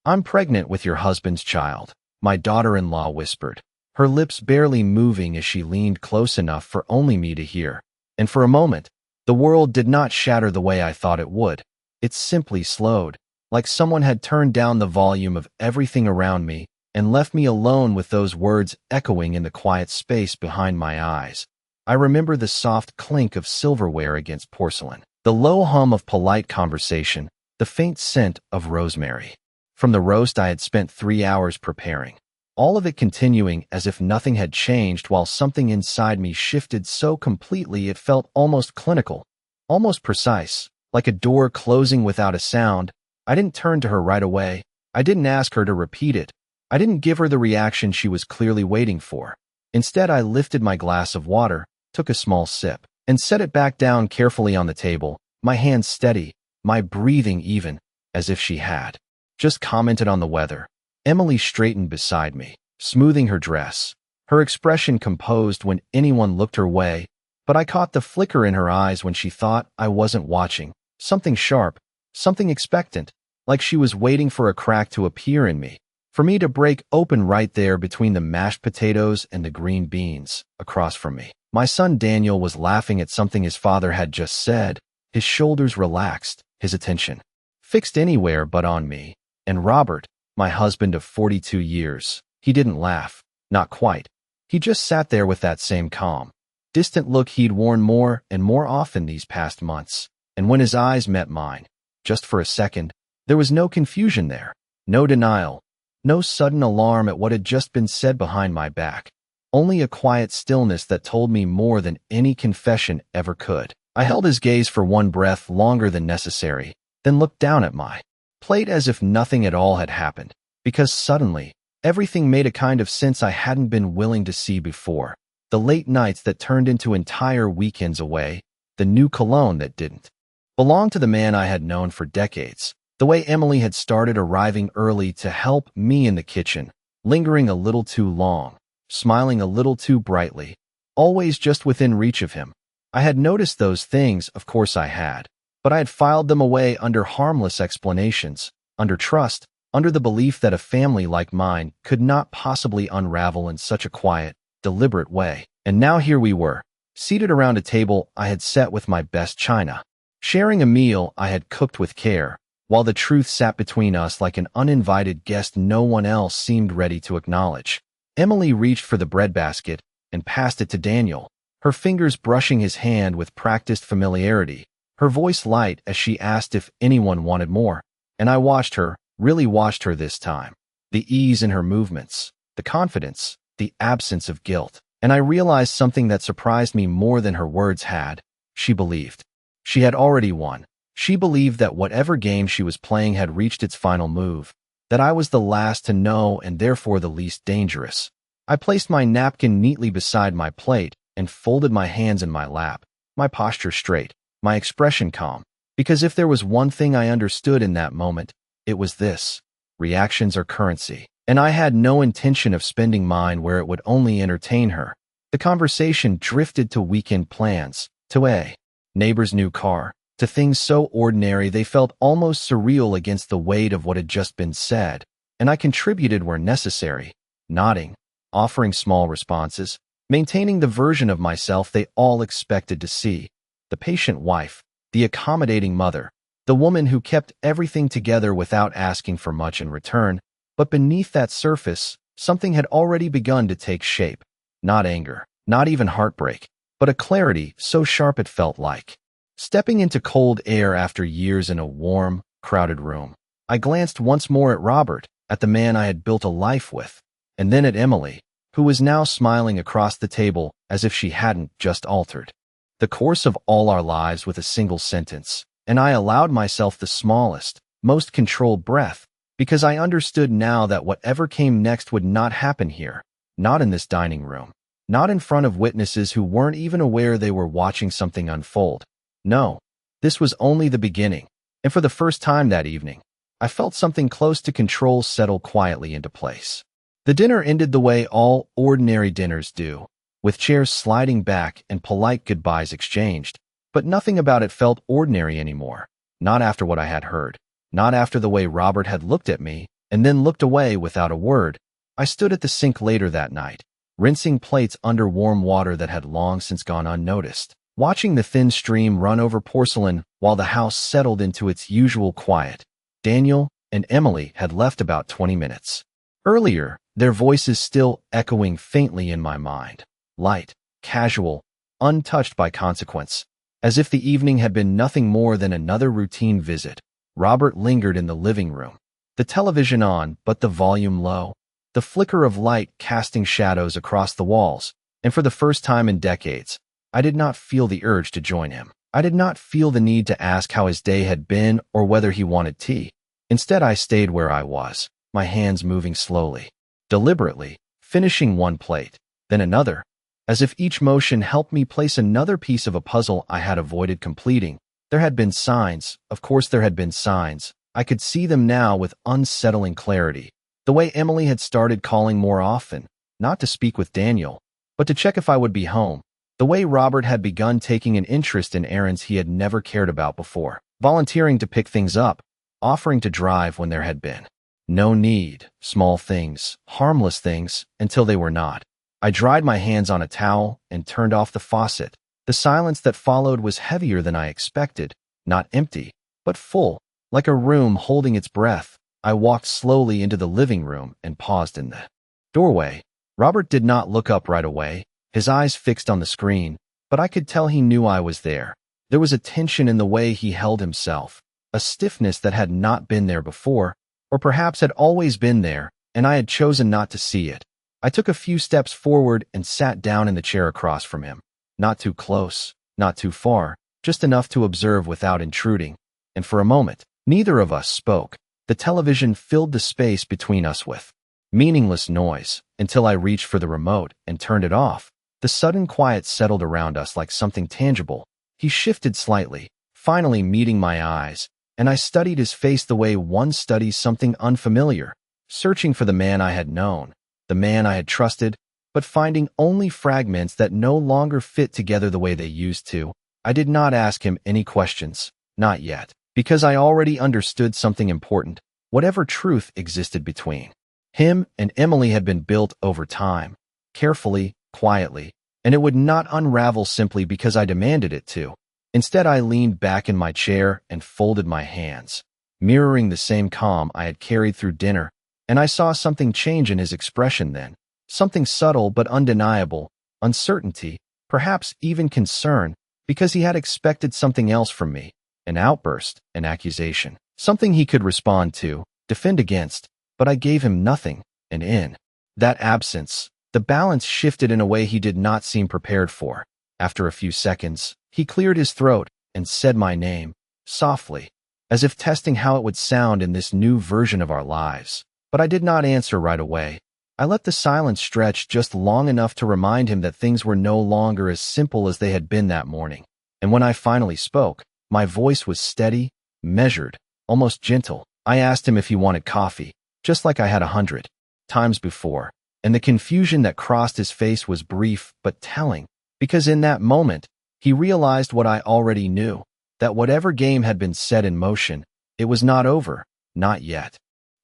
"I'm pregnant with your husband's child," my daughter-in-law whispered, her lips barely moving as she leaned close enough for only me to hear. And for a moment, the world did not shatter the way I thought it would. It simply slowed, like someone had turned down the volume of everything around me and left me alone with those words echoing in the quiet space behind my eyes. I remember the soft clink of silverware against porcelain, the low hum of polite conversation, the faint scent of rosemary. From the roast I had spent 3 hours preparing, all of it continuing as if nothing had changed while something inside me shifted so completely it felt almost clinical, almost precise, like a door closing without a sound. I didn't turn to her right away. I didn't ask her to repeat it. I didn't give her the reaction she was clearly waiting for. Instead, I lifted my glass of water, took a small sip, and set it back down carefully on the table, my hands steady, my breathing even, as if she had just commented on the weather. Emily straightened beside me, smoothing her dress, her expression composed when anyone looked her way, but I caught the flicker in her eyes when she thought I wasn't watching, something sharp, something expectant, like she was waiting for a crack to appear in me, for me to break open right there between the mashed potatoes and the green beans, across from me. My son Daniel was laughing at something his father had just said, his shoulders relaxed, his attention fixed anywhere but on me. And Robert, my husband of 42 years, he didn't laugh, not quite. He just sat there with that same calm, distant look he'd worn more and more often these past months. And when his eyes met mine, just for a second, there was no confusion there, no denial, no sudden alarm at what had just been said behind my back, only a quiet stillness that told me more than any confession ever could. I held his gaze for one breath longer than necessary, then looked down at my plate as if nothing at all had happened, because suddenly, everything made a kind of sense I hadn't been willing to see before. The late nights that turned into entire weekends away, the new cologne that didn't belong to the man I had known for decades, the way Emily had started arriving early to help me in the kitchen, lingering a little too long, smiling a little too brightly, always just within reach of him. I had noticed those things, of course I had, but I had filed them away under harmless explanations, under trust, under the belief that a family like mine could not possibly unravel in such a quiet, deliberate way. And now here we were, seated around a table I had set with my best china, sharing a meal I had cooked with care, while the truth sat between us like an uninvited guest no one else seemed ready to acknowledge. Emily reached for the breadbasket and passed it to Daniel, her fingers brushing his hand with practiced familiarity, her voice light as she asked if anyone wanted more. And I watched her, really watched her this time. The ease in her movements, the confidence, the absence of guilt. And I realized something that surprised me more than her words had. She believed. She had already won. She believed that whatever game she was playing had reached its final move, that I was the last to know and therefore the least dangerous. I placed my napkin neatly beside my plate and folded my hands in my lap, my posture straight, my expression calm, because if there was one thing I understood in that moment, it was this: reactions are currency, and I had no intention of spending mine where it would only entertain her. The conversation drifted to weekend plans, to a neighbor's new car, to things so ordinary they felt almost surreal against the weight of what had just been said, and I contributed where necessary, nodding, offering small responses, maintaining the version of myself they all expected to see. The patient wife, the accommodating mother, the woman who kept everything together without asking for much in return. But beneath that surface, something had already begun to take shape. Not anger, not even heartbreak, but a clarity so sharp it felt like stepping into cold air after years in a warm, crowded room. I glanced once more at Robert, at the man I had built a life with, and then at Emily, who was now smiling across the table as if she hadn't just altered the course of all our lives with a single sentence. And I allowed myself the smallest, most controlled breath, because I understood now that whatever came next would not happen here, not in this dining room, not in front of witnesses who weren't even aware they were watching something unfold. No, this was only the beginning, and for the first time that evening, I felt something close to control settle quietly into place. The dinner ended the way all ordinary dinners do, with chairs sliding back and polite goodbyes exchanged, but nothing about it felt ordinary anymore, not after what I had heard, not after the way Robert had looked at me, and then looked away without a word. I stood at the sink later that night, rinsing plates under warm water that had long since gone unnoticed, watching the thin stream run over porcelain while the house settled into its usual quiet. Daniel and Emily had left about 20 minutes earlier, their voices still echoing faintly in my mind. Light, casual, untouched by consequence, as if the evening had been nothing more than another routine visit. Robert lingered in the living room, the television on but the volume low, the flicker of light casting shadows across the walls, and for the first time in decades, I did not feel the urge to join him. I did not feel the need to ask how his day had been or whether he wanted tea. Instead, I stayed where I was, my hands moving slowly, deliberately, finishing one plate, then another, as if each motion helped me place another piece of a puzzle I had avoided completing. There had been signs, of course there had been signs. I could see them now with unsettling clarity. The way Emily had started calling more often, not to speak with Daniel, but to check if I would be home. The way Robert had begun taking an interest in errands he had never cared about before, volunteering to pick things up, offering to drive when there had been no need, small things, harmless things, until they were not. I dried my hands on a towel and turned off the faucet. The silence that followed was heavier than I expected, not empty, but full, like a room holding its breath. I walked slowly into the living room and paused in the doorway. Robert did not look up right away, his eyes fixed on the screen, but I could tell he knew I was there. There was a tension in the way he held himself, a stiffness that had not been there before, or perhaps had always been there, and I had chosen not to see it. I took a few steps forward and sat down in the chair across from him. Not too close, not too far, just enough to observe without intruding. And for a moment, neither of us spoke. The television filled the space between us with meaningless noise, until I reached for the remote and turned it off. The sudden quiet settled around us like something tangible. He shifted slightly, finally meeting my eyes, and I studied his face the way one studies something unfamiliar, searching for the man I had known, the man I had trusted, but finding only fragments that no longer fit together the way they used to. I did not ask him any questions, not yet, because I already understood something important. Whatever truth existed between him and Emily had been built over time, carefully, quietly, and it would not unravel simply because I demanded it to. Instead, I leaned back in my chair and folded my hands, mirroring the same calm I had carried through dinner, and I saw something change in his expression then, something subtle but undeniable, uncertainty, perhaps even concern, because he had expected something else from me, an outburst, an accusation, something he could respond to, defend against, but I gave him nothing, and in that absence, the balance shifted in a way he did not seem prepared for. After a few seconds, he cleared his throat and said my name, softly, as if testing how it would sound in this new version of our lives. But I did not answer right away. I let the silence stretch just long enough to remind him that things were no longer as simple as they had been that morning. And when I finally spoke, my voice was steady, measured, almost gentle. I asked him if he wanted coffee, just like I had 100 times before, and the confusion that crossed his face was brief but telling, because in that moment, he realized what I already knew, that whatever game had been set in motion, it was not over, not yet.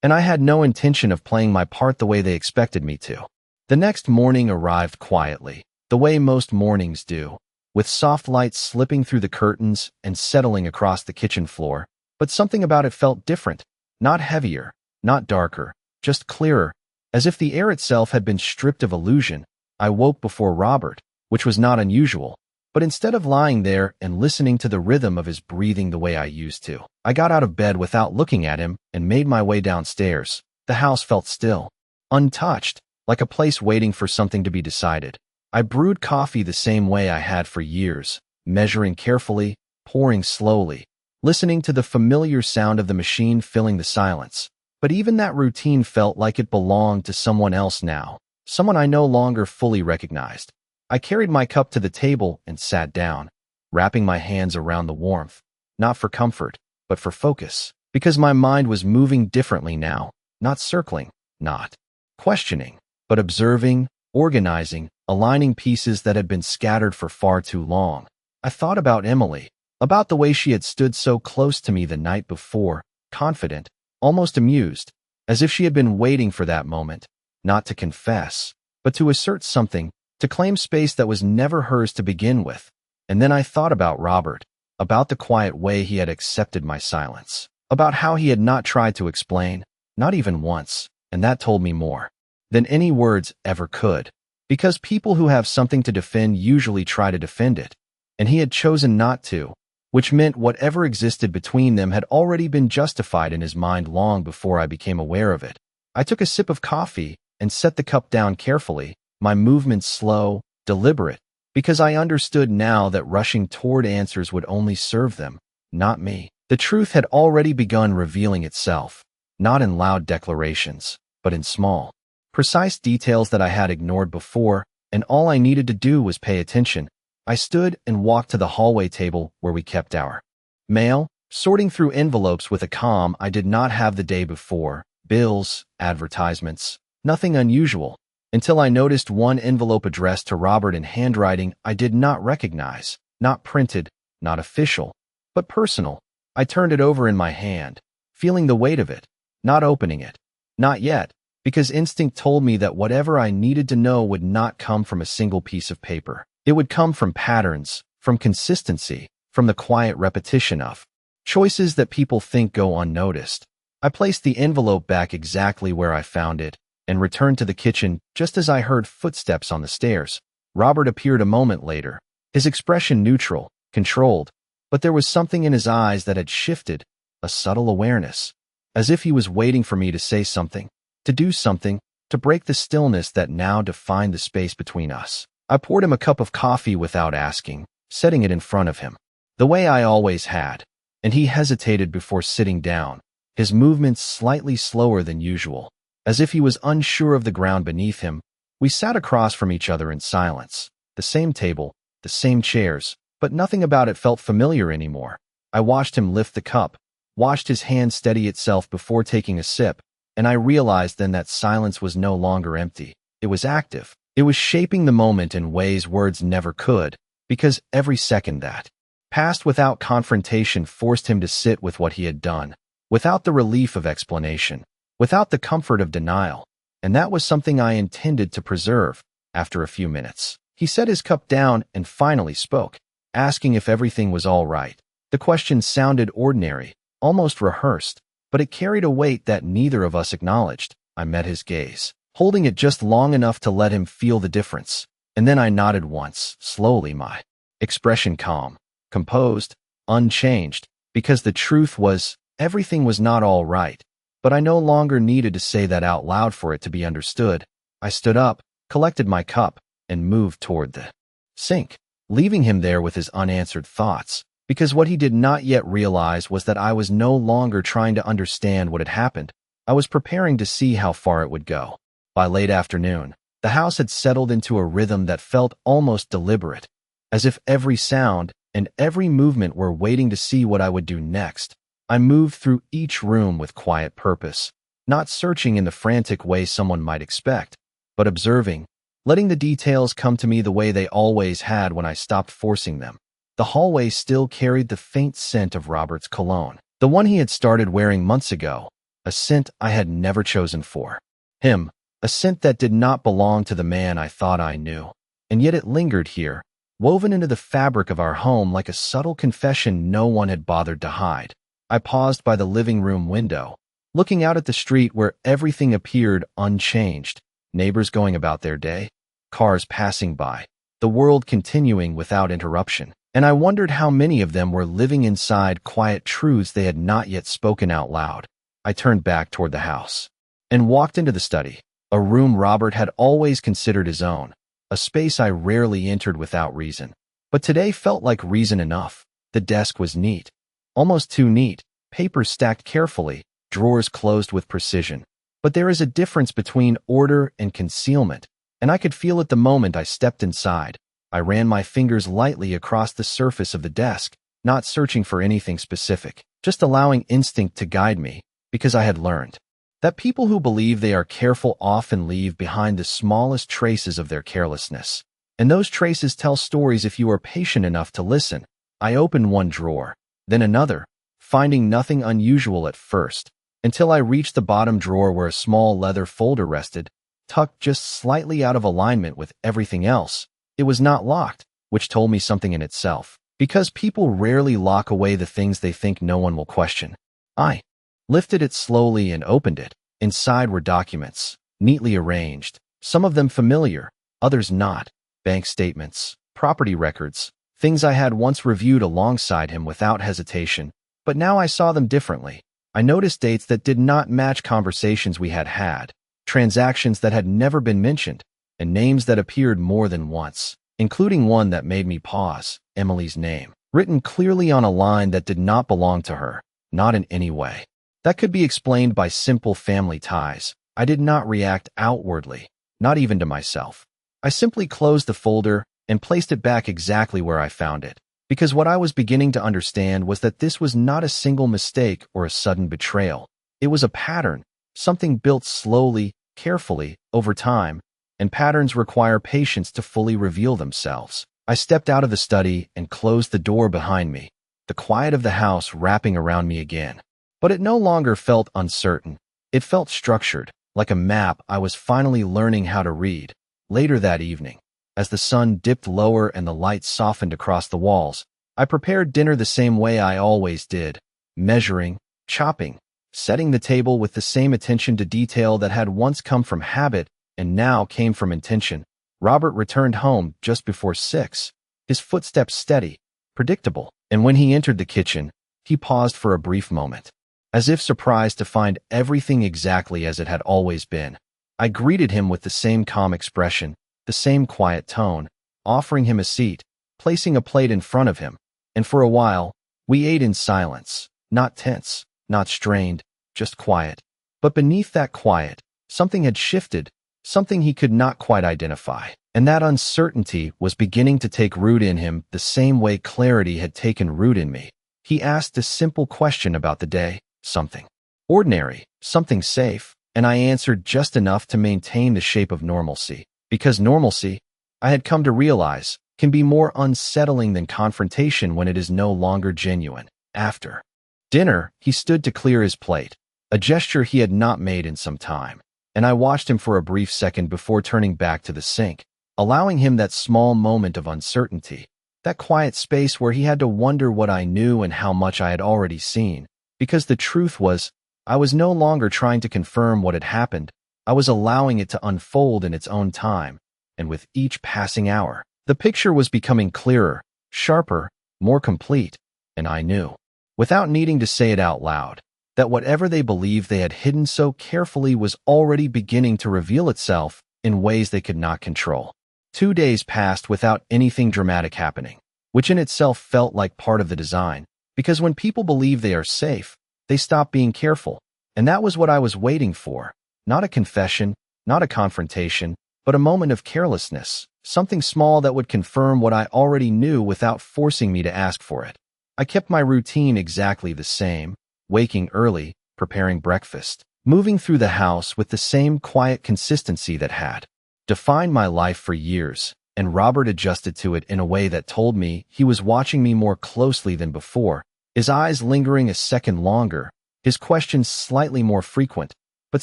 And I had no intention of playing my part the way they expected me to. The next morning arrived quietly, the way most mornings do, with soft light slipping through the curtains and settling across the kitchen floor, but something about it felt different, not heavier, not darker, just clearer, as if the air itself had been stripped of illusion. I woke before Robert, which was not unusual, but instead of lying there and listening to the rhythm of his breathing the way I used to, I got out of bed without looking at him and made my way downstairs. The house felt still, untouched, like a place waiting for something to be decided. I brewed coffee the same way I had for years, measuring carefully, pouring slowly, listening to the familiar sound of the machine filling the silence. But even that routine felt like it belonged to someone else now, someone I no longer fully recognized. I carried my cup to the table and sat down, wrapping my hands around the warmth, not for comfort, but for focus, because my mind was moving differently now, not circling, not questioning, but observing, organizing, aligning pieces that had been scattered for far too long. I thought about Emily, about the way she had stood so close to me the night before, confident, almost amused, as if she had been waiting for that moment, not to confess, but to assert something, to claim space that was never hers to begin with. And then I thought about Robert, about the quiet way he had accepted my silence, about how he had not tried to explain, not even once, and that told me more than any words ever could. Because people who have something to defend usually try to defend it, and he had chosen not to, which meant whatever existed between them had already been justified in his mind long before I became aware of it. I took a sip of coffee and set the cup down carefully, my movements slow, deliberate, because I understood now that rushing toward answers would only serve them, not me. The truth had already begun revealing itself, not in loud declarations, but in small, precise details that I had ignored before, and all I needed to do was pay attention. I stood and walked to the hallway table where we kept our mail, sorting through envelopes with a calm I did not have the day before, bills, advertisements, nothing unusual, until I noticed one envelope addressed to Robert in handwriting I did not recognize, not printed, not official, but personal. I turned it over in my hand, feeling the weight of it, not opening it. Not yet, because instinct told me that whatever I needed to know would not come from a single piece of paper. It would come from patterns, from consistency, from the quiet repetition of choices that people think go unnoticed. I placed the envelope back exactly where I found it and returned to the kitchen just as I heard footsteps on the stairs. Robert appeared a moment later, his expression neutral, controlled, but there was something in his eyes that had shifted, a subtle awareness, as if he was waiting for me to say something, to do something, to break the stillness that now defined the space between us. I poured him a cup of coffee without asking, setting it in front of him, the way I always had, and he hesitated before sitting down, his movements slightly slower than usual, as if he was unsure of the ground beneath him. We sat across from each other in silence, the same table, the same chairs, but nothing about it felt familiar anymore. I watched him lift the cup, watched his hand steady itself before taking a sip, and I realized then that silence was no longer empty. It was active. It was shaping the moment in ways words never could, because every second that passed without confrontation forced him to sit with what he had done, without the relief of explanation, without the comfort of denial, and that was something I intended to preserve. After a few minutes, he set his cup down and finally spoke, asking if everything was all right. The question sounded ordinary, almost rehearsed, but it carried a weight that neither of us acknowledged. I met his gaze, holding it just long enough to let him feel the difference, and then I nodded once, slowly, my expression calm, composed, unchanged, because the truth was, everything was not all right, but I no longer needed to say that out loud for it to be understood. I stood up, collected my cup, and moved toward the sink, leaving him there with his unanswered thoughts, because what he did not yet realize was that I was no longer trying to understand what had happened. I was preparing to see how far it would go. By late afternoon, the house had settled into a rhythm that felt almost deliberate, as if every sound and every movement were waiting to see what I would do next. I moved through each room with quiet purpose, not searching in the frantic way someone might expect, but observing, letting the details come to me the way they always had when I stopped forcing them. The hallway still carried the faint scent of Robert's cologne, the one he had started wearing months ago, a scent I had never chosen for him, a scent that did not belong to the man I thought I knew, and yet it lingered here, woven into the fabric of our home like a subtle confession no one had bothered to hide. I paused by the living room window, looking out at the street where everything appeared unchanged, neighbors going about their day, cars passing by, the world continuing without interruption. And I wondered how many of them were living inside quiet truths they had not yet spoken out loud. I turned back toward the house and walked into the study, a room Robert had always considered his own, a space I rarely entered without reason. But today felt like reason enough. The desk was neat, almost too neat, papers stacked carefully, drawers closed with precision. But there is a difference between order and concealment, and I could feel it the moment I stepped inside. I ran my fingers lightly across the surface of the desk, not searching for anything specific, just allowing instinct to guide me, because I had learned that people who believe they are careful often leave behind the smallest traces of their carelessness. And those traces tell stories if you are patient enough to listen. I opened one drawer, then another, finding nothing unusual at first, until I reached the bottom drawer where a small leather folder rested, tucked just slightly out of alignment with everything else. It was not locked, which told me something in itself, because people rarely lock away the things they think no one will question. I lifted it slowly and opened it. Inside were documents, neatly arranged, some of them familiar, others not. Bank statements, property records, things I had once reviewed alongside him without hesitation, but now I saw them differently. I noticed dates that did not match conversations we had had, transactions that had never been mentioned, and names that appeared more than once, including one that made me pause, Emily's name, written clearly on a line that did not belong to her, not in any way. That could be explained by simple family ties. I did not react outwardly, not even to myself. I simply closed the folder and placed it back exactly where I found it, because what I was beginning to understand was that this was not a single mistake or a sudden betrayal. It was a pattern, something built slowly, carefully, over time, and patterns require patience to fully reveal themselves. I stepped out of the study and closed the door behind me, the quiet of the house wrapping around me again. But it no longer felt uncertain. It felt structured, like a map I was finally learning how to read. Later that evening, as the sun dipped lower and the light softened across the walls, I prepared dinner the same way I always did, measuring, chopping, setting the table with the same attention to detail that had once come from habit and now came from intention. Robert returned home just before 6, his footsteps steady, predictable, and when he entered the kitchen, he paused for a brief moment, as if surprised to find everything exactly as it had always been. I greeted him with the same calm expression, the same quiet tone, offering him a seat, placing a plate in front of him, and for a while, we ate in silence, not tense, not strained, just quiet. But beneath that quiet, something had shifted, something he could not quite identify, and that uncertainty was beginning to take root in him the same way clarity had taken root in me. He asked a simple question about the day, something ordinary, something safe, and I answered just enough to maintain the shape of normalcy, because normalcy, I had come to realize, can be more unsettling than confrontation when it is no longer genuine. After dinner, he stood to clear his plate, a gesture he had not made in some time, and I watched him for a brief second before turning back to the sink, allowing him that small moment of uncertainty, that quiet space where he had to wonder what I knew and how much I had already seen. Because the truth was, I was no longer trying to confirm what had happened. I was allowing it to unfold in its own time, and with each passing hour, the picture was becoming clearer, sharper, more complete, and I knew, without needing to say it out loud, that whatever they believed they had hidden so carefully was already beginning to reveal itself in ways they could not control. 2 days passed without anything dramatic happening, which in itself felt like part of the design. Because when people believe they are safe, they stop being careful, and that was what I was waiting for. Not a confession, not a confrontation, but a moment of carelessness, something small that would confirm what I already knew without forcing me to ask for it. I kept my routine exactly the same, waking early, preparing breakfast, moving through the house with the same quiet consistency that had defined my life for years. And Robert adjusted to it in a way that told me he was watching me more closely than before, his eyes lingering a second longer, his questions slightly more frequent, but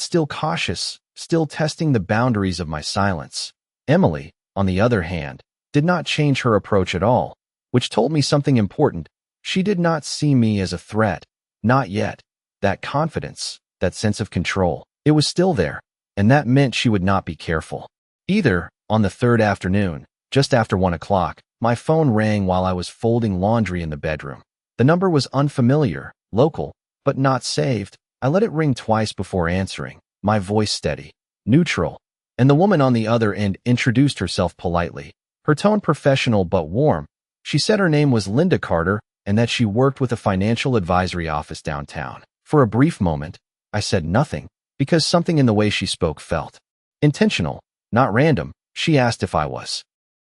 still cautious, still testing the boundaries of my silence. Emily, on the other hand, did not change her approach at all, which told me something important. She did not see me as a threat, not yet. That confidence, that sense of control, it was still there, and that meant she would not be careful. Either. On the third afternoon, just after 1 o'clock, my phone rang while I was folding laundry in the bedroom. The number was unfamiliar, local, but not saved. I let it ring twice before answering, my voice steady, neutral, and the woman on the other end introduced herself politely, her tone professional but warm. She said her name was Linda Carter and that she worked with a financial advisory office downtown. For a brief moment, I said nothing, because something in the way she spoke felt intentional, not random. She asked if I was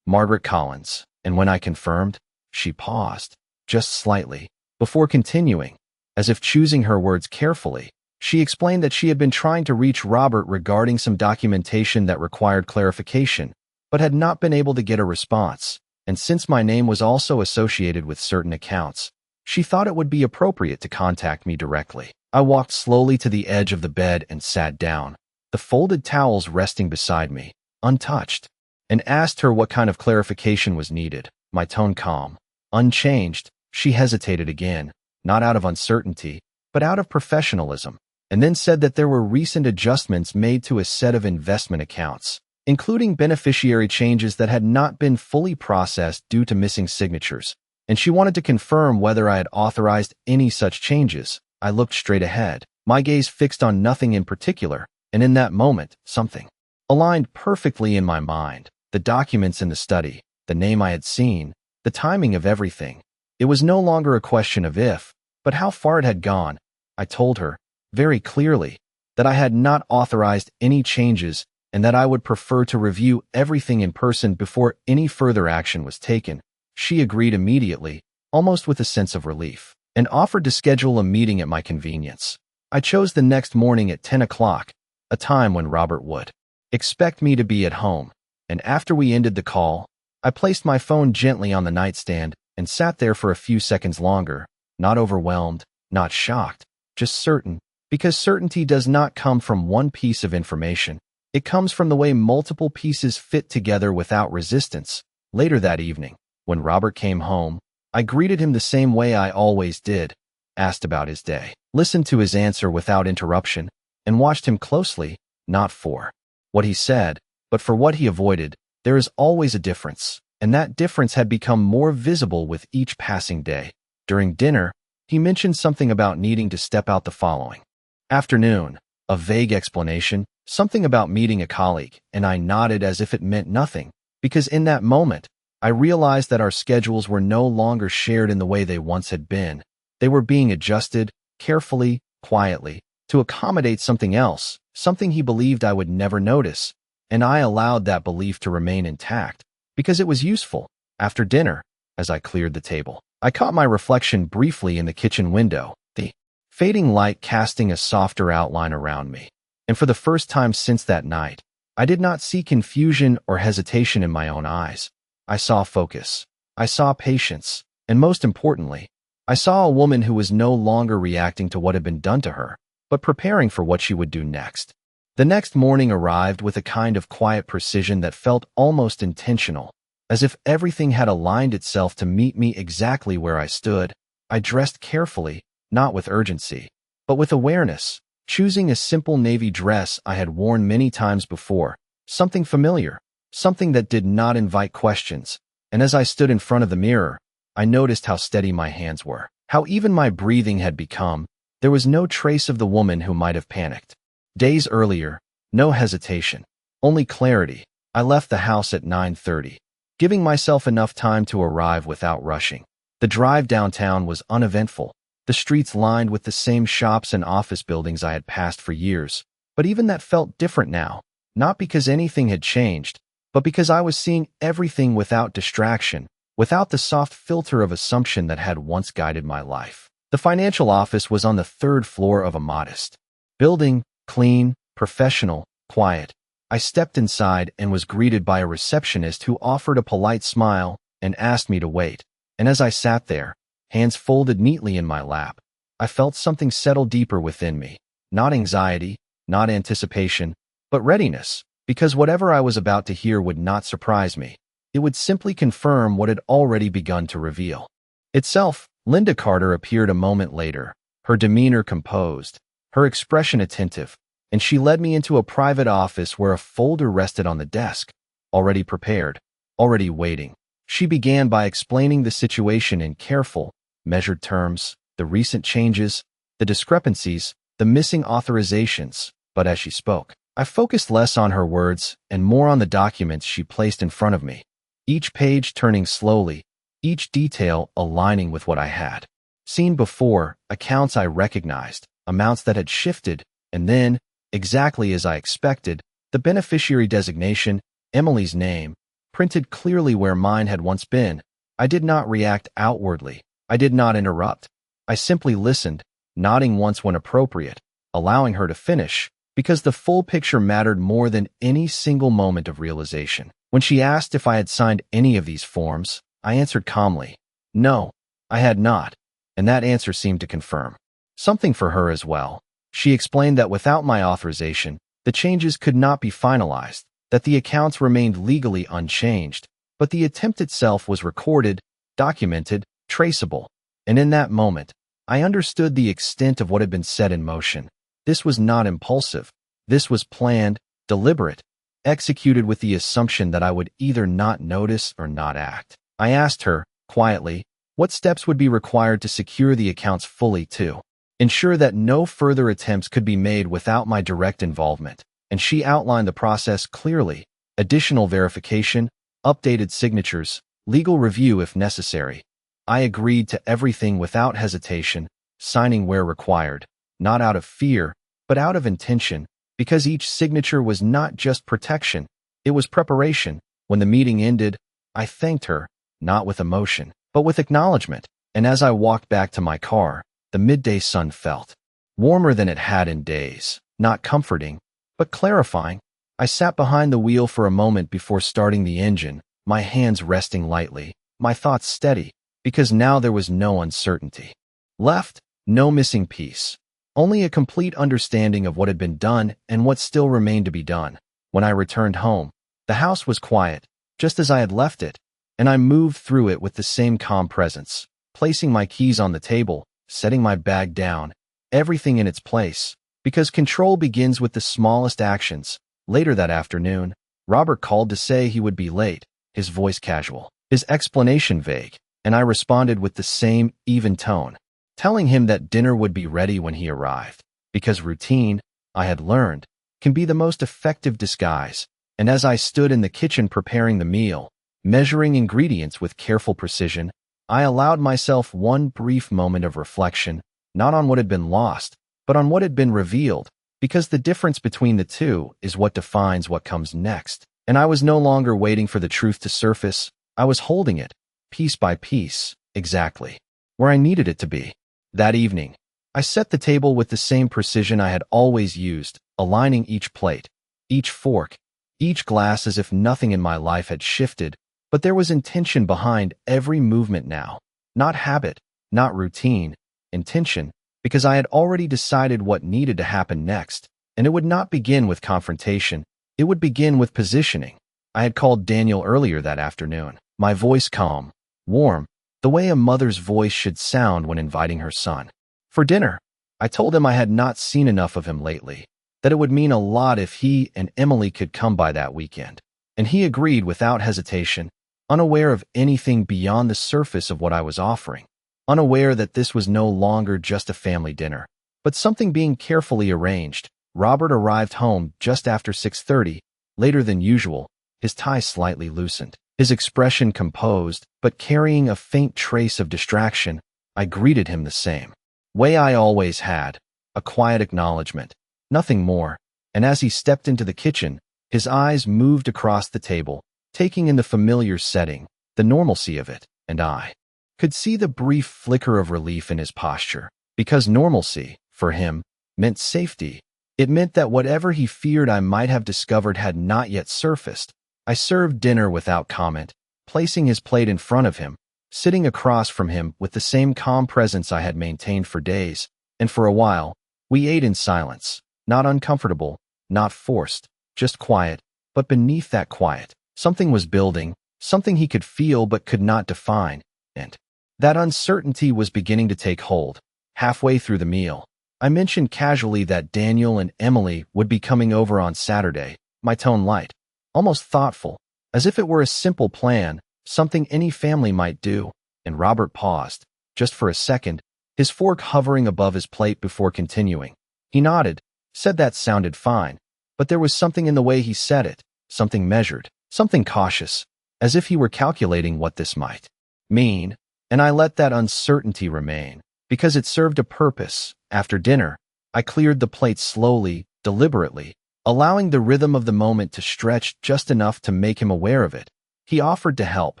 Margaret Collins, and when I confirmed, she paused, just slightly, before continuing, as if choosing her words carefully. She explained that she had been trying to reach Robert regarding some documentation that required clarification, but had not been able to get a response, and since my name was also associated with certain accounts, she thought it would be appropriate to contact me directly. I walked slowly to the edge of the bed and sat down, the folded towels resting beside me, untouched, and asked her what kind of clarification was needed. My tone calm, unchanged. She hesitated again, not out of uncertainty, but out of professionalism, and then said that there were recent adjustments made to a set of investment accounts, including beneficiary changes that had not been fully processed due to missing signatures, and she wanted to confirm whether I had authorized any such changes. I looked straight ahead, my gaze fixed on nothing in particular, and in that moment, something aligned perfectly in my mind. The documents in the study, the name I had seen, the timing of everything. It was no longer a question of if, but how far it had gone. I told her, very clearly, that I had not authorized any changes and that I would prefer to review everything in person before any further action was taken. She agreed immediately, almost with a sense of relief, and offered to schedule a meeting at my convenience. I chose the next morning at 10 o'clock, a time when Robert would expect me to be at home, and after we ended the call, I placed my phone gently on the nightstand and sat there for a few seconds longer, not overwhelmed, not shocked, just certain, because certainty does not come from one piece of information. It comes from the way multiple pieces fit together without resistance. Later that evening, when Robert came home, I greeted him the same way I always did, asked about his day, listened to his answer without interruption, and watched him closely, not for what he said, but for what he avoided. There is always a difference, and that difference had become more visible with each passing day. During dinner, he mentioned something about needing to step out the following afternoon, a vague explanation, something about meeting a colleague, and I nodded as if it meant nothing, because in that moment, I realized that our schedules were no longer shared in the way they once had been. They were being adjusted, carefully, quietly, to accommodate something else, something he believed I would never notice, and I allowed that belief to remain intact, because it was useful. After dinner, as I cleared the table, I caught my reflection briefly in the kitchen window, the fading light casting a softer outline around me. And for the first time since that night, I did not see confusion or hesitation in my own eyes. I saw focus. I saw patience. And most importantly, I saw a woman who was no longer reacting to what had been done to her, but preparing for what she would do next. The next morning arrived with a kind of quiet precision that felt almost intentional, as if everything had aligned itself to meet me exactly where I stood. I dressed carefully, not with urgency, but with awareness, choosing a simple navy dress I had worn many times before, something familiar, something that did not invite questions. And as I stood in front of the mirror, I noticed how steady my hands were, how even my breathing had become. There was no trace of the woman who might have panicked days earlier, no hesitation, only clarity. I left the house at 9:30, giving myself enough time to arrive without rushing. The drive downtown was uneventful, the streets lined with the same shops and office buildings I had passed for years. But even that felt different now, not because anything had changed, but because I was seeing everything without distraction, without the soft filter of assumption that had once guided my life. The financial office was on the third floor of a modest building, clean, professional, quiet. I stepped inside and was greeted by a receptionist who offered a polite smile and asked me to wait. And as I sat there, hands folded neatly in my lap, I felt something settle deeper within me. Not anxiety, not anticipation, but readiness, because whatever I was about to hear would not surprise me. It would simply confirm what had already begun to reveal itself. Linda Carter appeared a moment later, her demeanor composed, her expression attentive, and she led me into a private office where a folder rested on the desk, already prepared, already waiting. She began by explaining the situation in careful, measured terms, the recent changes, the discrepancies, the missing authorizations. But as she spoke, I focused less on her words and more on the documents she placed in front of me, each page turning slowly, each detail aligning with what I had seen before, accounts I recognized, amounts that had shifted, and then, exactly as I expected, the beneficiary designation, Emily's name, printed clearly where mine had once been. I did not react outwardly. I did not interrupt. I simply listened, nodding once when appropriate, allowing her to finish, because the full picture mattered more than any single moment of realization. When she asked if I had signed any of these forms, I answered calmly, no, I had not, and that answer seemed to confirm something for her as well. She explained that without my authorization, the changes could not be finalized, that the accounts remained legally unchanged, but the attempt itself was recorded, documented, traceable. And in that moment, I understood the extent of what had been set in motion. This was not impulsive. This was planned, deliberate, executed with the assumption that I would either not notice or not act. I asked her, quietly, what steps would be required to secure the accounts fully to ensure that no further attempts could be made without my direct involvement, and she outlined the process clearly: additional verification, updated signatures, legal review if necessary. I agreed to everything without hesitation, signing where required, not out of fear, but out of intention, because each signature was not just protection, it was preparation. When the meeting ended, I thanked her, not with emotion, but with acknowledgement, and as I walked back to my car, the midday sun felt warmer than it had in days, not comforting, but clarifying. I sat behind the wheel for a moment before starting the engine, my hands resting lightly, my thoughts steady, because now there was no uncertainty left, no missing piece, only a complete understanding of what had been done and what still remained to be done. When I returned home, the house was quiet, just as I had left it, and I moved through it with the same calm presence, placing my keys on the table, setting my bag down, everything in its place, because control begins with the smallest actions. Later that afternoon, Robert called to say he would be late, his voice casual, his explanation vague, and I responded with the same even tone, telling him that dinner would be ready when he arrived, because routine, I had learned, can be the most effective disguise. And as I stood in the kitchen preparing the meal, measuring ingredients with careful precision, I allowed myself one brief moment of reflection, not on what had been lost, but on what had been revealed, because the difference between the two is what defines what comes next. And I was no longer waiting for the truth to surface, I was holding it, piece by piece, exactly where I needed it to be. That evening, I set the table with the same precision I had always used, aligning each plate, each fork, each glass as if nothing in my life had shifted, but there was intention behind every movement now. Not habit, not routine, intention, because I had already decided what needed to happen next, and it would not begin with confrontation, it would begin with positioning. I had called Daniel earlier that afternoon, my voice calm, warm, the way a mother's voice should sound when inviting her son. For dinner, I told him I had not seen enough of him lately, that it would mean a lot if he and Emily could come by that weekend, and he agreed without hesitation, unaware of anything beyond the surface of what I was offering, unaware that this was no longer just a family dinner, but something being carefully arranged. Robert arrived home just after 6:30, later than usual, his tie slightly loosened, his expression composed, but carrying a faint trace of distraction. I greeted him the same way I always had, a quiet acknowledgement, nothing more, and as he stepped into the kitchen, his eyes moved across the table, taking in the familiar setting, the normalcy of it, and I could see the brief flicker of relief in his posture, because normalcy, for him, meant safety. It meant that whatever he feared I might have discovered had not yet surfaced. I served dinner without comment, placing his plate in front of him, sitting across from him with the same calm presence I had maintained for days, and for a while, we ate in silence, not uncomfortable, not forced, just quiet, but beneath that quiet, something was building, something he could feel but could not define, and that uncertainty was beginning to take hold. Halfway through the meal, I mentioned casually that Daniel and Emily would be coming over on Saturday, my tone light, almost thoughtful, as if it were a simple plan, something any family might do, and Robert paused, just for a second, his fork hovering above his plate before continuing. He nodded, said that sounded fine, but there was something in the way he said it, something measured, something cautious, as if he were calculating what this might mean, and I let that uncertainty remain, because it served a purpose. After dinner, I cleared the plate slowly, deliberately, allowing the rhythm of the moment to stretch just enough to make him aware of it. He offered to help,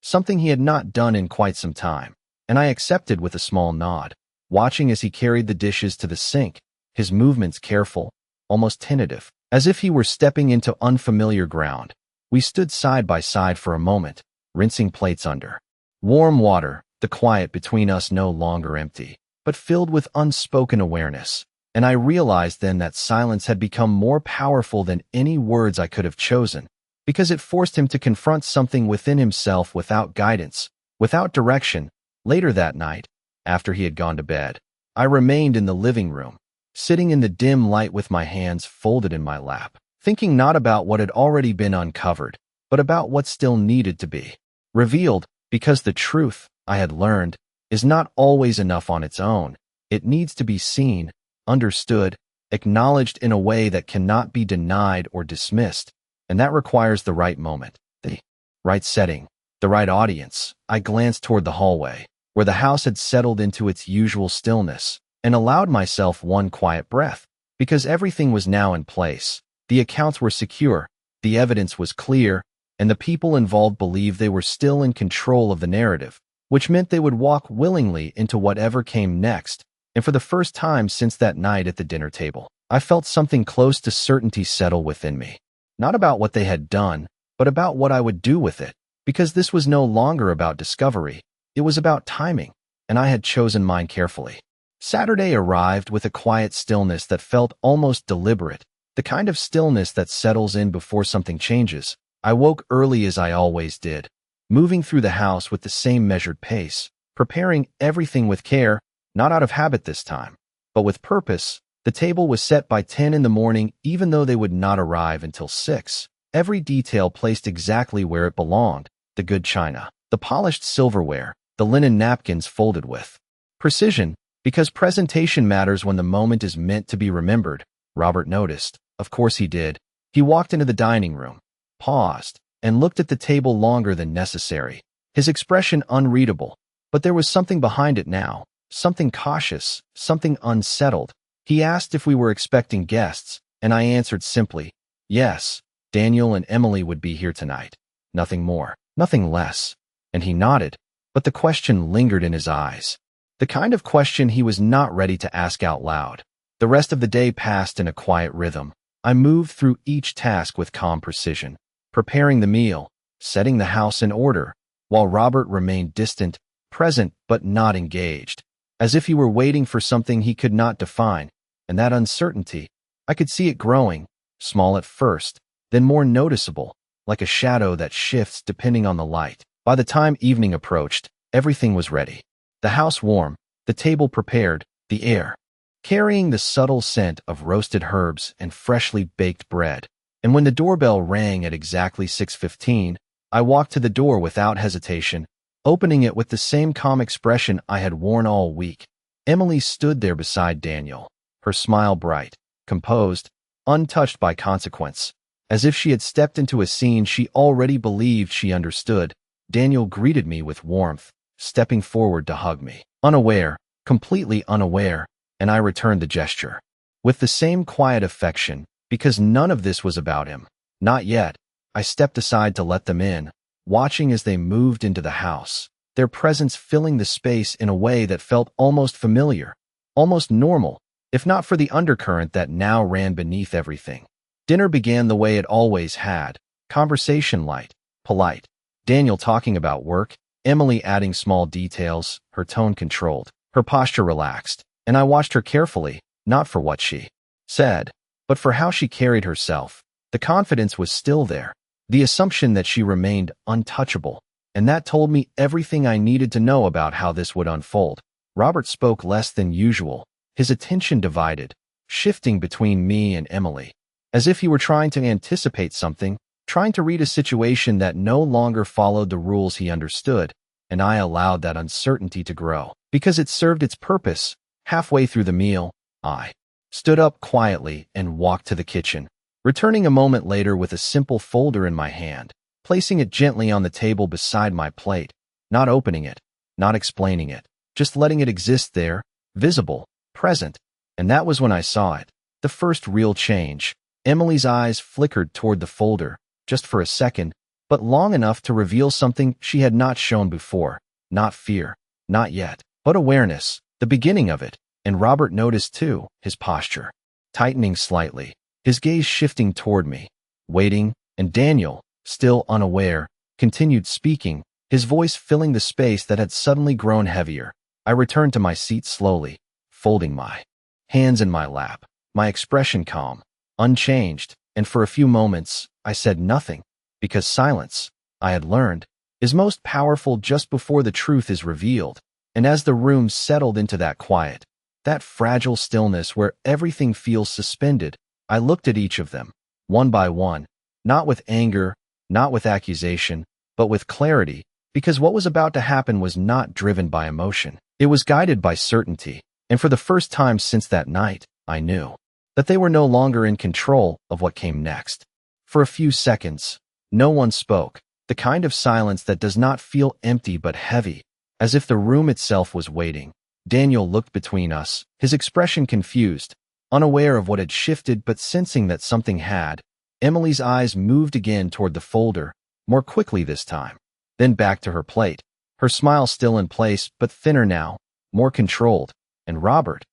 something he had not done in quite some time, and I accepted with a small nod, watching as he carried the dishes to the sink, his movements careful, almost tentative, as if he were stepping into unfamiliar ground. We stood side by side for a moment, rinsing plates under warm water, the quiet between us no longer empty, but filled with unspoken awareness. And I realized then that silence had become more powerful than any words I could have chosen, because it forced him to confront something within himself without guidance, without direction. Later that night, after he had gone to bed, I remained in the living room, sitting in the dim light with my hands folded in my lap, thinking not about what had already been uncovered, but about what still needed to be revealed, because the truth, I had learned, is not always enough on its own. It needs to be seen, understood, acknowledged in a way that cannot be denied or dismissed, and that requires the right moment, the right setting, the right audience. I glanced toward the hallway, where the house had settled into its usual stillness, and allowed myself one quiet breath, because everything was now in place. The accounts were secure, the evidence was clear, and the people involved believed they were still in control of the narrative, which meant they would walk willingly into whatever came next. And for the first time since that night at the dinner table, I felt something close to certainty settle within me. Not about what they had done, but about what I would do with it, because this was no longer about discovery. It was about timing, and I had chosen mine carefully. Saturday arrived with a quiet stillness that felt almost deliberate, the kind of stillness that settles in before something changes. I woke early as I always did, moving through the house with the same measured pace, preparing everything with care, not out of habit this time, but with purpose. The table was set by 10 in the morning, even though they would not arrive until 6. Every detail placed exactly where it belonged: the good china, the polished silverware, the linen napkins folded with precision, because presentation matters when the moment is meant to be remembered. Robert noticed. Of course he did. He walked into the dining room, paused, and looked at the table longer than necessary, his expression unreadable, but there was something behind it now, something cautious, something unsettled. He asked if we were expecting guests, and I answered simply, yes, Daniel and Emily would be here tonight. Nothing more, nothing less. And he nodded, but the question lingered in his eyes, the kind of question he was not ready to ask out loud. The rest of the day passed in a quiet rhythm. I moved through each task with calm precision, preparing the meal, setting the house in order, while Robert remained distant, present but not engaged, as if he were waiting for something he could not define. And that uncertainty, I could see it growing, small at first, then more noticeable, like a shadow that shifts depending on the light. By the time evening approached, everything was ready. The house warm, the table prepared, the air carrying the subtle scent of roasted herbs and freshly baked bread. And when the doorbell rang at exactly 6:15, I walked to the door without hesitation, opening it with the same calm expression I had worn all week. Emily stood there beside Daniel, her smile bright, composed, untouched by consequence, as if she had stepped into a scene she already believed she understood. Daniel greeted me with warmth, stepping forward to hug me, unaware, completely unaware, and I returned the gesture with the same quiet affection, because none of this was about him. Not yet. I stepped aside to let them in, watching as they moved into the house, their presence filling the space in a way that felt almost familiar, almost normal, if not for the undercurrent that now ran beneath everything. Dinner began the way it always had, conversation light, polite, Daniel talking about work, Emily adding small details, her tone controlled, her posture relaxed, and I watched her carefully, not for what she said, but for how she carried herself. The confidence was still there, the assumption that she remained untouchable, and that told me everything I needed to know about how this would unfold. Robert spoke less than usual, his attention divided, shifting between me and Emily, as if he were trying to anticipate something, trying to read a situation that no longer followed the rules he understood, and I allowed that uncertainty to grow, because it served its purpose. Halfway through the meal, I stood up quietly and walked to the kitchen, returning a moment later with a simple folder in my hand, placing it gently on the table beside my plate, not opening it, not explaining it, just letting it exist there, visible, present. And that was when I saw it, the first real change. Emily's eyes flickered toward the folder, just for a second, but long enough to reveal something she had not shown before. Not fear, not yet, but awareness, the beginning of it. And Robert noticed too, his posture tightening slightly, his gaze shifting toward me, waiting, and Daniel, still unaware, continued speaking, his voice filling the space that had suddenly grown heavier. I returned to my seat slowly, folding my hands in my lap, my expression calm, unchanged, and for a few moments, I said nothing, because silence, I had learned, is most powerful just before the truth is revealed. And as the room settled into that quiet, that fragile stillness where everything feels suspended, I looked at each of them, one by one, not with anger, not with accusation, but with clarity, because what was about to happen was not driven by emotion. It was guided by certainty, and for the first time since that night, I knew that they were no longer in control of what came next. For a few seconds, no one spoke, the kind of silence that does not feel empty but heavy, as if the room itself was waiting. Daniel looked between us, his expression confused, unaware of what had shifted but sensing that something had. Emily's eyes moved again toward the folder, more quickly this time, then back to her plate, her smile still in place but thinner now, more controlled. And Robert?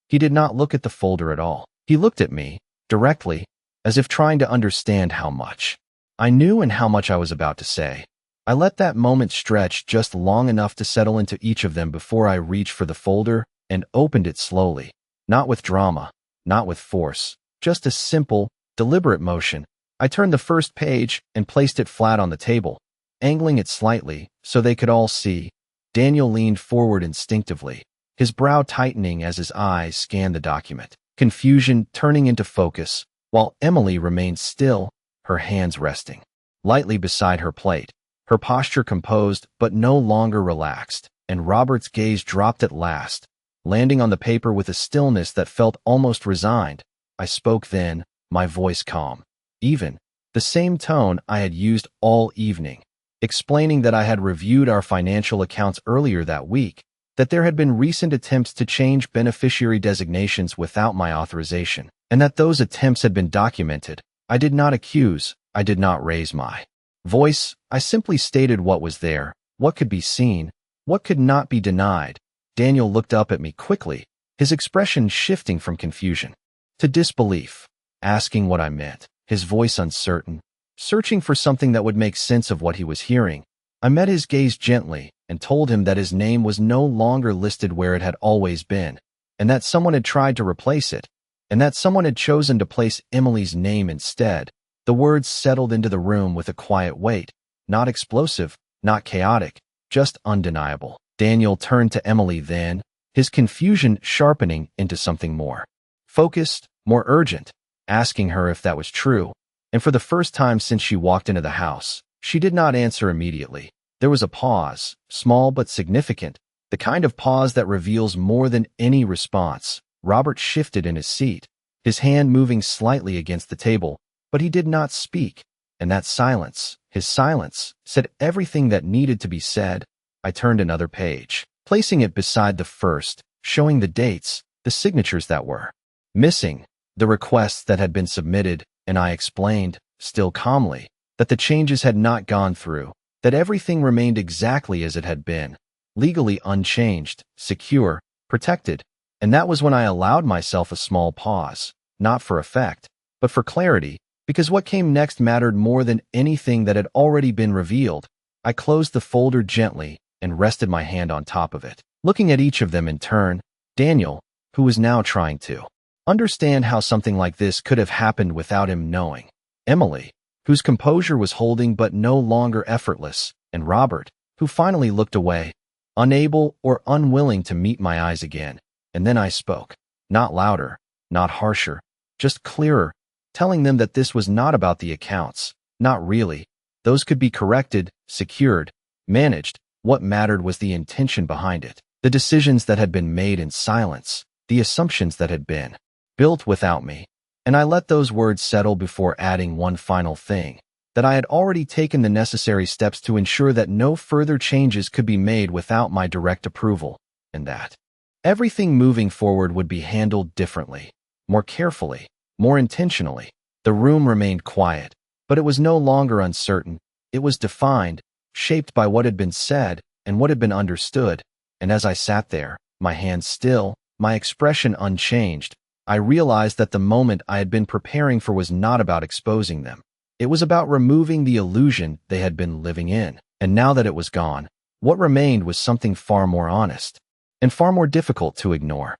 He did not look at the folder at all. He looked at me, directly, as if trying to understand how much I knew and how much I was about to say. I let that moment stretch just long enough to settle into each of them before I reached for the folder and opened it slowly, not with drama, not with force, just a simple, deliberate motion. I turned the first page and placed it flat on the table, angling it slightly so they could all see. Daniel leaned forward instinctively, his brow tightening as his eyes scanned the document, confusion turning into focus, while Emily remained still, her hands resting lightly beside her plate, her posture composed but no longer relaxed, and Robert's gaze dropped at last, landing on the paper with a stillness that felt almost resigned. I spoke then, my voice calm, even, the same tone I had used all evening, explaining that I had reviewed our financial accounts earlier that week, that there had been recent attempts to change beneficiary designations without my authorization, and that those attempts had been documented. I did not accuse, I did not raise my voice, I simply stated what was there, what could be seen, what could not be denied. Daniel looked up at me quickly, his expression shifting from confusion to disbelief, asking what I meant, his voice uncertain, searching for something that would make sense of what he was hearing. I met his gaze gently and told him that his name was no longer listed where it had always been, and that someone had tried to replace it, and that someone had chosen to place Emily's name instead. The words settled into the room with a quiet weight, not explosive, not chaotic, just undeniable. Daniel turned to Emily then, his confusion sharpening into something more focused, more urgent, asking her if that was true. And for the first time since she walked into the house, she did not answer immediately. There was a pause, small but significant, the kind of pause that reveals more than any response. Robert shifted in his seat, his hand moving slightly against the table, but he did not speak, and that silence, his silence, said everything that needed to be said. I turned another page, placing it beside the first, showing the dates, the signatures that were missing, the requests that had been submitted, and I explained, still calmly, that the changes had not gone through, that everything remained exactly as it had been, legally unchanged, secure, protected. And that was when I allowed myself a small pause, not for effect, but for clarity, because what came next mattered more than anything that had already been revealed. I closed the folder gently and rested my hand on top of it, looking at each of them in turn. Daniel, who was now trying to understand how something like this could have happened without him knowing. Emily, whose composure was holding but no longer effortless, and Robert, who finally looked away, unable or unwilling to meet my eyes again. And then I spoke, not louder, not harsher, just clearer, telling them that this was not about the accounts, not really. Those could be corrected, secured, managed. What mattered was the intention behind it, the decisions that had been made in silence, the assumptions that had been built without me. And I let those words settle before adding one final thing, that I had already taken the necessary steps to ensure that no further changes could be made without my direct approval, and that everything moving forward would be handled differently, more carefully, more intentionally. The room remained quiet, but it was no longer uncertain. It was defined, shaped by what had been said and what had been understood. And as I sat there, my hands still, my expression unchanged, I realized that the moment I had been preparing for was not about exposing them. It was about removing the illusion they had been living in. And now that it was gone, what remained was something far more honest. and far more difficult to ignore.